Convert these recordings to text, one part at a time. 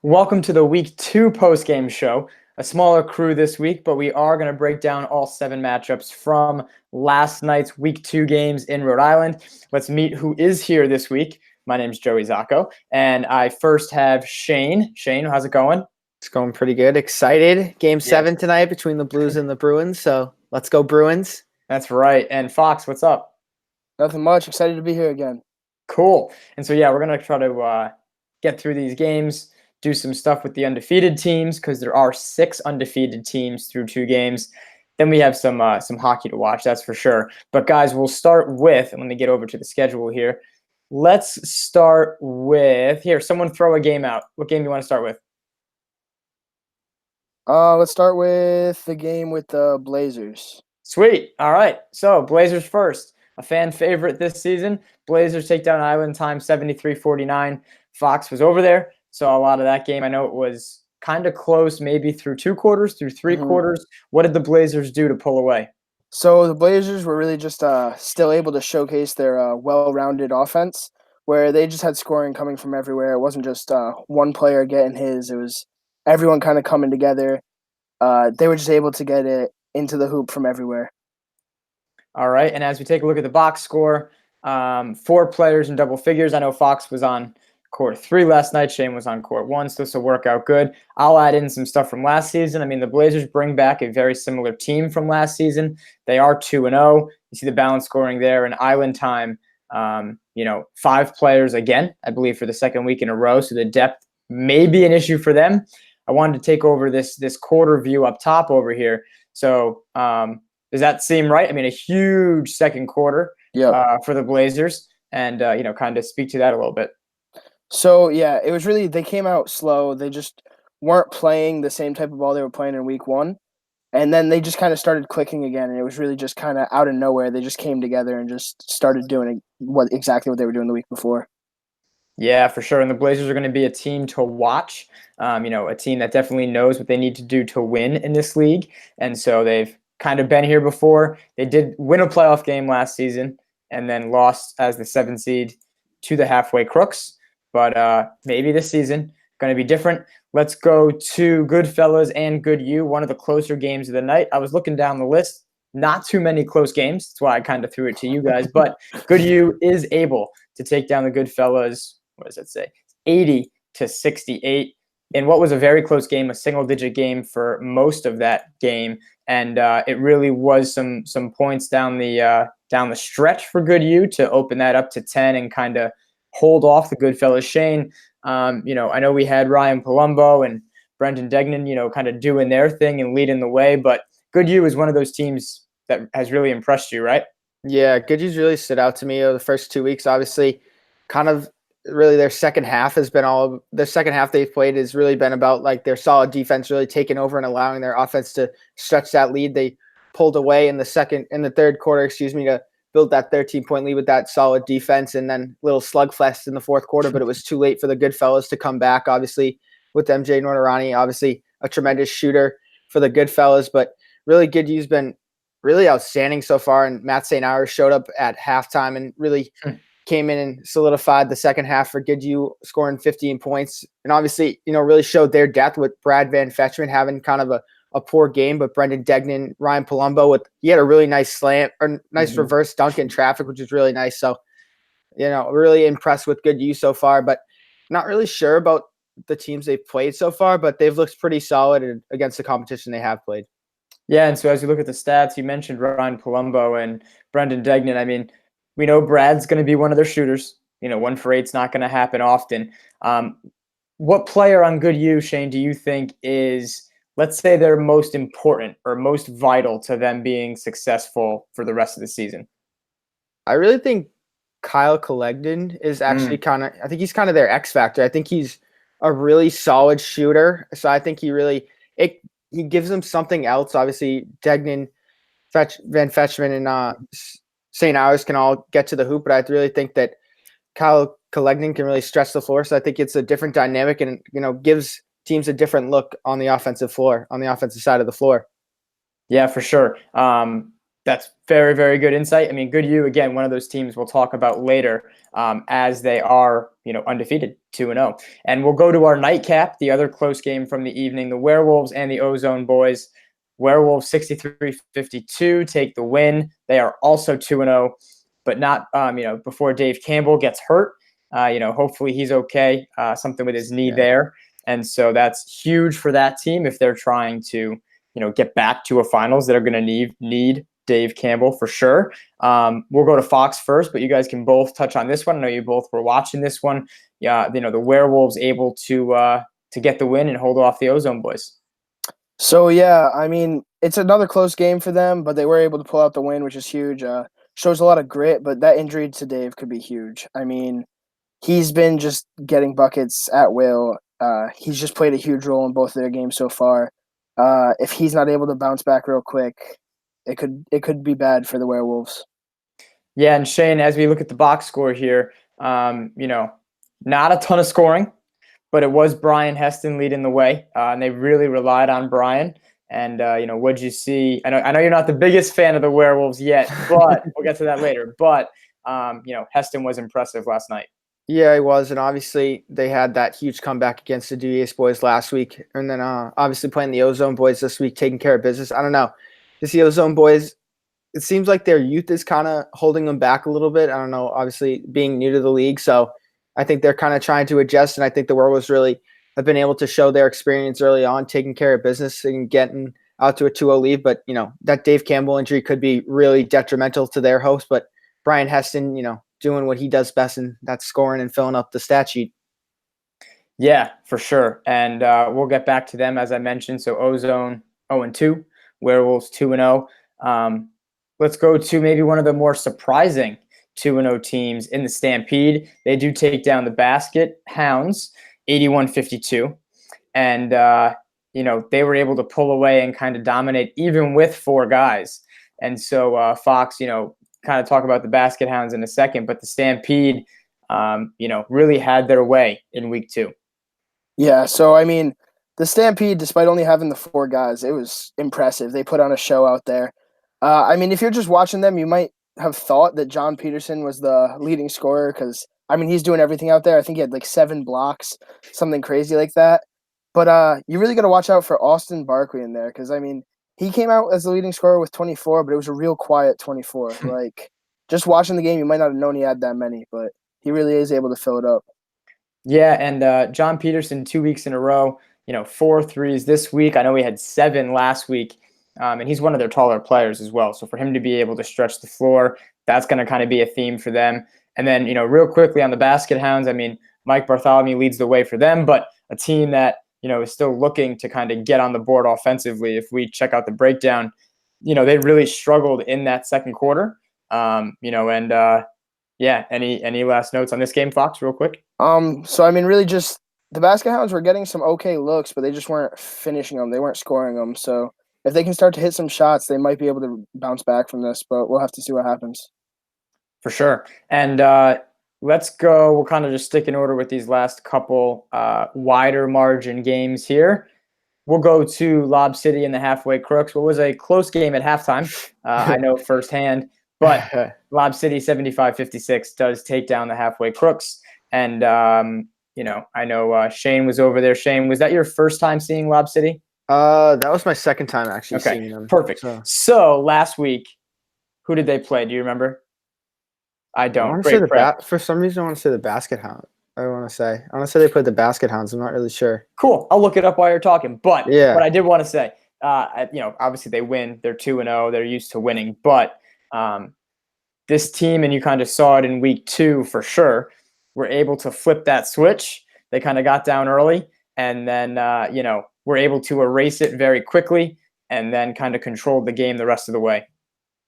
Welcome to the Week 2 postgame show. A smaller crew this week, but we are going to break down all 7 matchups from last night's Week 2 games in Rhode Island. Let's meet who is here this week. My name's Joey Zocco, and I first have Shane. Shane, how's it going? It's going pretty good. Excited. Game 7 tonight between the Blues and the Bruins, so let's go Bruins. That's right. And Fox, what's up? Nothing much. Excited to be here again. Cool. And so, we're going to try to get through these games, do some stuff with the undefeated teams because there are 6 undefeated teams through 2 games. Then we have some hockey to watch, that's for sure. But guys, we'll start with, and let me get over to the schedule here. Let's start with, someone throw a game out. What game do you want to start with? Let's start with the game with the Blazers. Sweet. All right. So Blazers first. A fan favorite this season. Blazers take down Island time 73-49. Fox was over there. Saw a lot of that game. I know it was kind of close, maybe through 2 quarters, through 3 quarters. What did the Blazers do to pull away? So the Blazers were really just still able to showcase their well-rounded offense, where they just had scoring coming from everywhere. It wasn't just one player getting his. It was everyone kind of coming together. They were just able to get it into the hoop from everywhere. All right, and as we take a look at the box score, 4 players in double figures. I know Fox was on court 3 last night. Shane was on court 1, so this will work out good. I'll add in some stuff from last season. I mean, the Blazers bring back a very similar team from last season. They are 2-0. You see the balance scoring there. In Island time, 5 players again, I believe, for the second week in a row, so the depth may be an issue for them. I wanted to take over this quarter view up top over here. So does that seem right? I mean, a huge second quarter for the Blazers, and kind of speak to that a little bit. So it was really, they came out slow. They just weren't playing the same type of ball they were playing in week 1, and then they just kind of started clicking again. And it was really just kind of out of nowhere. They just came together and just started doing exactly what they were doing the week before. Yeah, for sure. And the Blazers are going to be a team to watch. A team that definitely knows what they need to do to win in this league. And so they've kind of been here before. They did win a playoff game last season and then lost as the 7th seed to the halfway Crooks. But maybe this season going to be different. Let's go to Goodfellas and Good U, one of the closer games of the night. I was looking down the list. Not too many close games. That's why I kind of threw it to you guys. But Good U is able to take down the Goodfellas. What does it say? 80-68 in what was a very close game, a single-digit game for most of that game, and it really was some points down the stretch for Good U to open that up to 10 and kind of hold off the Goodfellas. Shane, I know we had Ryan Palumbo and Brendan Degnan, kind of doing their thing and leading the way, but Good U is one of those teams that has really impressed you, right? Yeah, Good U's really stood out to me the first 2 weeks. Obviously, kind of really their second half has been the second half they've played has really been about like their solid defense really taking over and allowing their offense to stretch that lead. They pulled away in the third quarter, to build that 13-point lead with that solid defense, and then little slugfest in the fourth quarter, but it was too late for the Goodfellas to come back, obviously, with MJ Nordarani, obviously a tremendous shooter for the Goodfellas, but really Good U's been really outstanding so far, and Matt St. Hour showed up at halftime and really came in and solidified the second half for Good U, scoring 15 points. And obviously, really showed their depth with Brad Van Fetchman having kind of a poor game, but Brendan Degnan, Ryan Palumbo, he had a really nice slam or nice reverse dunk in traffic, which is really nice. So, really impressed with Good U so far, but not really sure about the teams they've played so far, but they've looked pretty solid against the competition they have played. Yeah, and so as you look at the stats, you mentioned Ryan Palumbo and Brendan Degnan. I mean, we know Brad's going to be one of their shooters. 1 for 8's not going to happen often. What player on Good U, Shane, do you think is, let's say, they're most important or most vital to them being successful for the rest of the season? I really think Kyle Collegdon is actually I think he's kind of their X factor. I think he's a really solid shooter. So I think he gives them something else. Obviously, Degnan, Van Fetchman, and St. Hours can all get to the hoop, but I really think that Kyle Collegdon can really stretch the floor. So I think it's a different dynamic and, gives teams a different look on the offensive floor, on the offensive side of the floor. Yeah, for sure. That's very, very good insight. I mean, good you again. One of those teams we'll talk about later, as they are, undefeated, 2-0. And we'll go to our nightcap, the other close game from the evening: the Werewolves and the Ozone boys. Werewolves 63-52 take the win. They are also 2-0, but not, before Dave Campbell gets hurt. Hopefully he's okay. Something with his knee there, and so that's huge for that team if they're trying to, get back to a finals that are going to need Dave Campbell for sure. We'll go to Fox first, but you guys can both touch on this one. I know you both were watching this one. Yeah, the Werewolves able to get the win and hold off the Ozone boys. So yeah, I mean, it's another close game for them, but they were able to pull out the win, which is huge. Shows a lot of grit, but that injury to Dave could be huge. I mean, he's been just getting buckets at will. He's just played a huge role in both of their games so far. If he's not able to bounce back real quick, it could be bad for the Werewolves. Yeah, and Shane, as we look at the box score here, not a ton of scoring, but it was Brian Heston leading the way, and they really relied on Brian. And what'd you see? I know you're not the biggest fan of the Werewolves yet, but we'll get to that later. But Heston was impressive last night. Yeah, he was, and obviously they had that huge comeback against the Adieu boys last week, and then obviously playing the Ozone boys this week, taking care of business. I don't know. The Ozone boys, it seems like their youth is kind of holding them back a little bit. I don't know, obviously being new to the league, so I think they're kind of trying to adjust, and I think the Werewolves really have been able to show their experience early on, taking care of business and getting out to a 2-0 lead. But, that Dave Campbell injury could be really detrimental to their hopes. But Brian Heston, doing what he does best, and that's scoring and filling up the stat sheet. Yeah, for sure. And we'll get back to them, as I mentioned. So Ozone 0-2, Werewolves 2-0. Let's go to maybe one of the more surprising 2-0 teams in the Stampede. They do take down the Basket Hounds 81-52. And, they were able to pull away and kind of dominate even with 4 guys. And so Fox, kind of talk about the Basket Hounds in a second, but the Stampede, really had their way in week 2. Yeah, so I mean, the Stampede, despite only having the 4 guys, it was impressive. They put on a show out there. I mean, if you're just watching them, you might have thought that John Peterson was the leading scorer because, I mean, he's doing everything out there. I think he had like 7 blocks, something crazy like that. But you really got to watch out for Austin Barkley in there because, I mean, he came out as the leading scorer with 24, but it was a real quiet 24. Like, just watching the game, you might not have known he had that many, but he really is able to fill it up. Yeah, and John Peterson 2 weeks in a row, 4 threes this week. I know he had 7 last week, and he's one of their taller players as well. So for him to be able to stretch the floor, that's going to kind of be a theme for them. And then, real quickly on the Basket Hounds, I mean, Mike Bartholomew leads the way for them, but a team that, is still looking to kind of get on the board offensively. If we check out the breakdown, they really struggled in that second quarter. Yeah, any last notes on this game, Fox, real quick? So I mean, really just the Basket Hounds were getting some okay looks, but they just weren't finishing them. They weren't scoring them. So if they can start to hit some shots, they might be able to bounce back from this, but we'll have to see what happens. For sure. And let's go. We'll kind of just stick in order with these last couple wider margin games here. We'll go to Lob City and the Halfway Crooks. What was a close game at halftime, I know firsthand, but Lob City 75-56 does take down the Halfway Crooks. And, I know Shane was over there. Shane, was that your first time seeing Lob City? That was my second time actually seeing them. Perfect. So last week, who did they play? Do you remember? I don't. I want to say for some reason I want to say the Basket Hound. I want to say they played the Basket Hounds. I'm not really sure. Cool. I'll look it up while you're talking. But yeah, what I did want to say, obviously they win. They're 2-0. They're used to winning. But this team, and you kind of saw it in week 2 for sure, were able to flip that switch. They kind of got down early, and then were able to erase it very quickly, and then kind of controlled the game the rest of the way.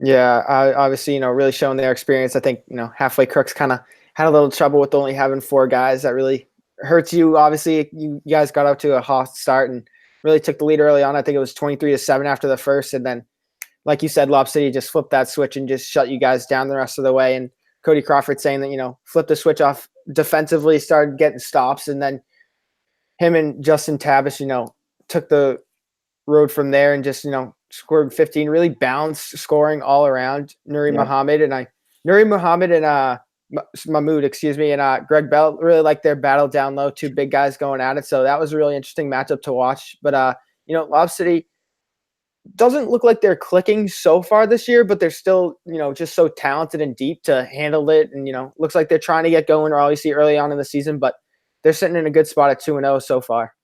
Yeah, obviously, really showing their experience. I think, Halfway Crooks kind of had a little trouble with only having 4 guys. That really hurts you. Obviously, you guys got up to a hot start and really took the lead early on. I think it was 23-7 after the first. And then, like you said, Lob City just flipped that switch and just shut you guys down the rest of the way. And Cody Crawford saying that, flip the switch off defensively, started getting stops. And then him and Justin Tabish, took the road from there and just, scored 15. Really balanced scoring all around. Nuri Muhammad and Mahmoud, excuse me, and Greg Bell really like their battle down low. Two big guys going at it. So that was a really interesting matchup to watch. But Lob City doesn't look like they're clicking so far this year, but they're still, just so talented and deep to handle it. And, looks like they're trying to get going, or obviously early on in the season, but they're sitting in a good spot at 2-0 so far.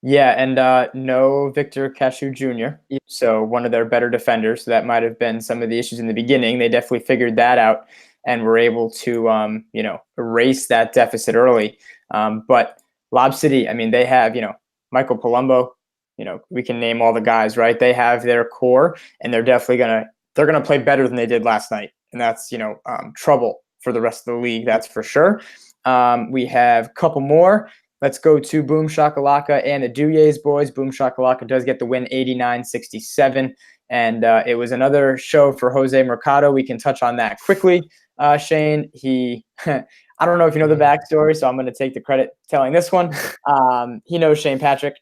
Yeah, and no Victor Cashew Jr., so one of their better defenders. So that might have been some of the issues in the beginning. They definitely figured that out and were able to, erase that deficit early. But Lob City, I mean, they have, Michael Palumbo. We can name all the guys, right? They have their core, and they're definitely they're gonna play better than they did last night, and that's trouble for the rest of the league. That's for sure. We have a couple more. Let's go to Boom Shakalaka and the Adieu's boys. Boom Shakalaka does get the win, 89-67, and it was another show for Jose Mercado. We can touch on that quickly. Shane, he. I don't know if you know the backstory, so I'm going to take the credit telling this one. He knows Shane Patrick.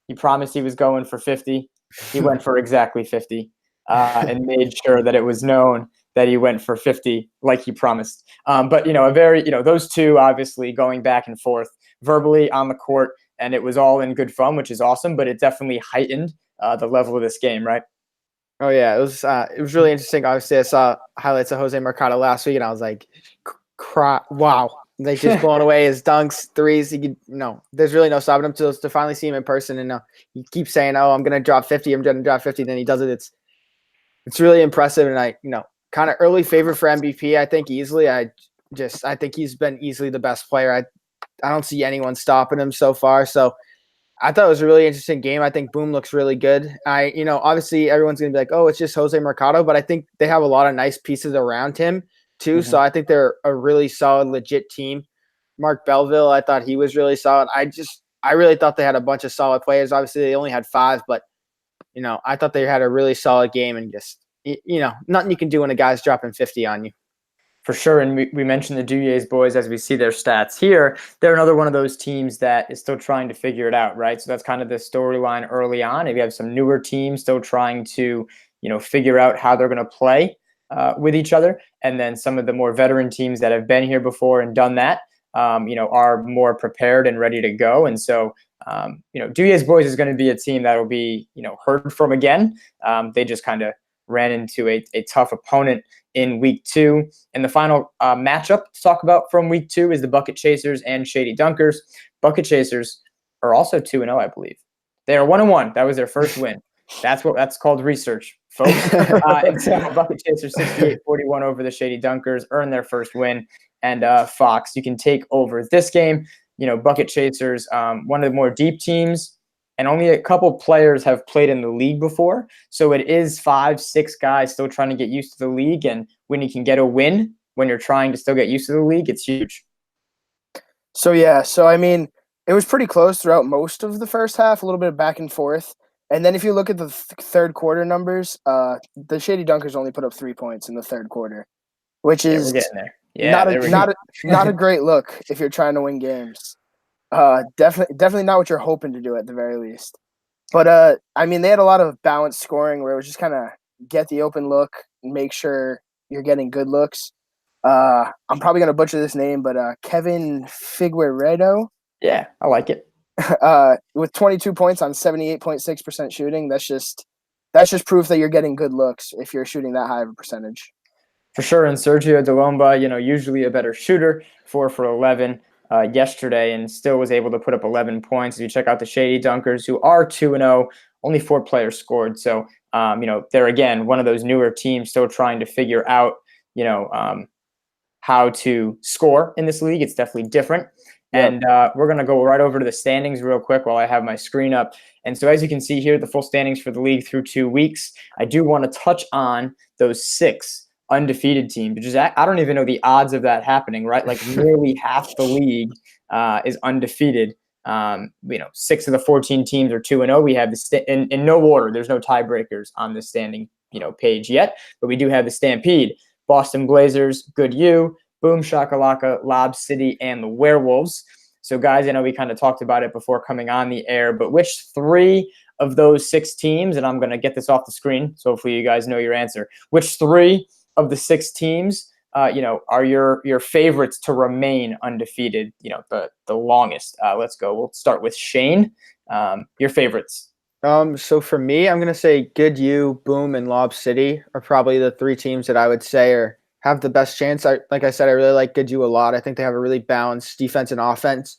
He promised he was going for 50. He went for exactly 50 and made sure that it was known that he went for 50 like he promised. But, those two obviously going back and forth verbally on the court, and it was all in good fun, which is awesome, but it definitely heightened the level of this game, right? Oh, yeah. It was really interesting. Obviously, I saw highlights of Jose Mercado last week, and I was like, wow. Like, just blowing away his dunks, threes. There's really no stopping him to finally see him in person. And he keeps saying, "Oh, I'm gonna drop 50. I'm gonna drop 50." Then he does it. It's really impressive. And I kind of early favorite for MVP. I think easily. I think he's been easily the best player. I don't see anyone stopping him so far. So I thought it was a really interesting game. I think Boom looks really good. Obviously everyone's gonna be like, "Oh, it's just Jose Mercado," but I think they have a lot of nice pieces around him too. Mm-hmm. So I think they're a really solid, legit team. Mark Belleville, I thought he was really solid. I really thought they had a bunch of solid players. Obviously, they only had 5, but I thought they had a really solid game, and just nothing you can do when a guy's dropping 50 on you. For sure, and we mentioned the Adieu's boys as we see their stats here. They're another one of those teams that is still trying to figure it out, right? So that's kind of the storyline early on. If you have some newer teams still trying to, figure out how they're going to play with each other, and then some of the more veteran teams that have been here before and done that, are more prepared and ready to go. And so, Adieu's boys is going to be a team that will be, heard from again. They just kind of ran into a tough opponent in week 2. And the final matchup to talk about from week 2 is the Bucket Chasers and Shady Dunkers. Bucket Chasers are also 2-0, I believe. They are 1-1. That was their first win. That's called research, folks. And so Bucket Chasers 68-41 over the Shady Dunkers earned their first win. And Fox, you can take over this game. Bucket Chasers, one of the more deep teams, and only a couple players have played in the league before. So it is 5-6 guys still trying to get used to the league. And when you can get a win when you're trying to still get used to the league, it's huge. So, yeah. So, I mean, it was pretty close throughout most of the first half, a little bit of back and forth. And then if you look at the third quarter numbers, the Shady Dunkers only put up 3 points in the third quarter, which is we're getting there. Yeah, not a great look if you're trying to win games. Definitely not what you're hoping to do at the very least. But I mean, they had a lot of balanced scoring where it was just kind of get the open look and make sure you're getting good looks. I'm probably gonna butcher this name, but Kevin Figueredo. Yeah, I like it. With 22 points on 78.6% shooting, that's just proof that you're getting good looks if you're shooting that high of a percentage. For sure, and Sergio Delomba, usually a better shooter, 4 for 11 yesterday, and still was able to put up 11 points. If you check out the Shady Dunkers, who are 2-0, only 4 players scored. So, they're, again, one of those newer teams still trying to figure out, how to score in this league. It's definitely different. Yep. And we're going to go right over to the standings real quick while I have my screen up. And so as you can see here, the full standings for the league through 2 weeks. I do want to touch on those 6 undefeated teams, which is, I don't even know the odds of that happening, right? Like nearly half the league is undefeated. 6 of the 14 teams are 2-0. We have the in no order. There's no tiebreakers on the standing page yet, but we do have the Stampede, Boston Blazers, Good U, Boom Shakalaka, Lob City, and the Werewolves. So guys, I know we kind of talked about it before coming on the air, but which 3 of those 6 teams, and I'm going to get this off the screen, so hopefully you guys know your answer. Which 3 of the 6 teams, are your favorites to remain undefeated, the longest? Let's go. We'll start with Shane. Your favorites. So for me, I'm gonna say Good U, Boom, and Lob City are probably the 3 teams that I would say have the best chance. Like I said, I really like Good U a lot. I think they have a really balanced defense and offense.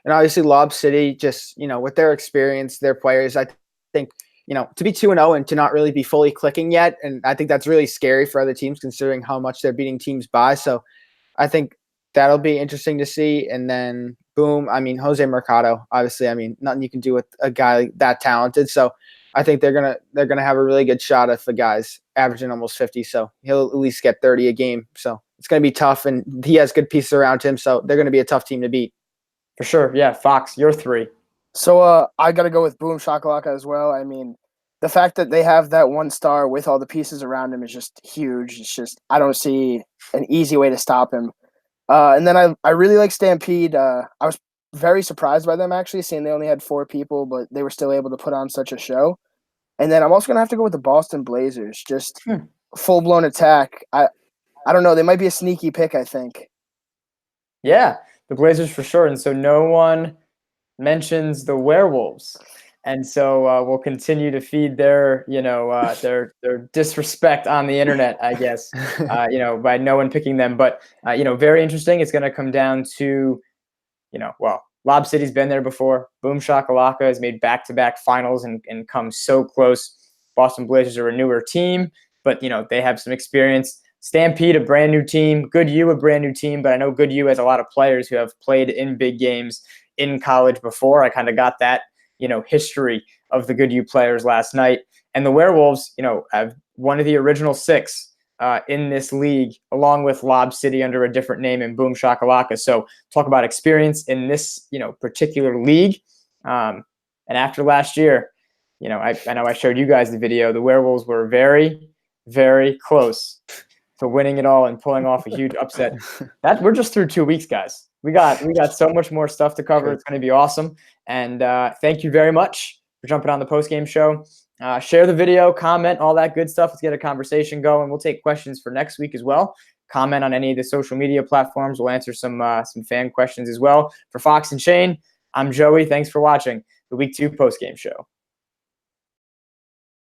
And obviously Lob City, just, with their experience, their players, I think, to be 2-0 and to not really be fully clicking yet. And I think that's really scary for other teams considering how much they're beating teams by. So I think that'll be interesting to see. And then Boom, Jose Mercado, obviously, nothing you can do with a guy that talented. So I think they're gonna have a really good shot if the guy's averaging almost 50. So he'll at least get 30 a game. So it's gonna be tough, and he has good pieces around him. So they're gonna be a tough team to beat. For sure. Yeah, Fox, your 3. So I got to go with Boom Shakalaka as well. The fact that they have that 1 star with all the pieces around him is just huge. It's just, I don't see an easy way to stop him. And then I really like Stampede. I was very surprised by them, actually, seeing they only had 4 people, but they were still able to put on such a show. And then I'm also going to have to go with the Boston Blazers. Just full-blown attack. I don't know. They might be a sneaky pick, I think. Yeah, the Blazers for sure. And so no one mentions the Werewolves. And so we'll continue to feed their disrespect on the internet, I guess, by no one picking them. But, very interesting. It's going to come down to, Lob City's been there before. Boom Shakalaka has made back-to-back finals and come so close. Boston Blazers are a newer team, but, they have some experience. Stampede, a brand new team. Good U, a brand new team. But I know Good U has a lot of players who have played in big games in college before. I kind of got that history of the Good U players last night. And the Werewolves, have one of the original 6 in this league, along with Lob City under a different name and Boom Shakalaka. So talk about experience in this, particular league. And after last year, I know I showed you guys the video. The Werewolves were very, very close to winning it all and pulling off a huge upset. We're just through 2 weeks, guys. We got so much more stuff to cover. It's going to be awesome. And thank you very much for jumping on the postgame show. Share the video, comment, all that good stuff. Let's get a conversation going. We'll take questions for next week as well. Comment on any of the social media platforms. We'll answer some fan questions as well. For Fox and Shane, I'm Joey. Thanks for watching the Week 2 postgame show.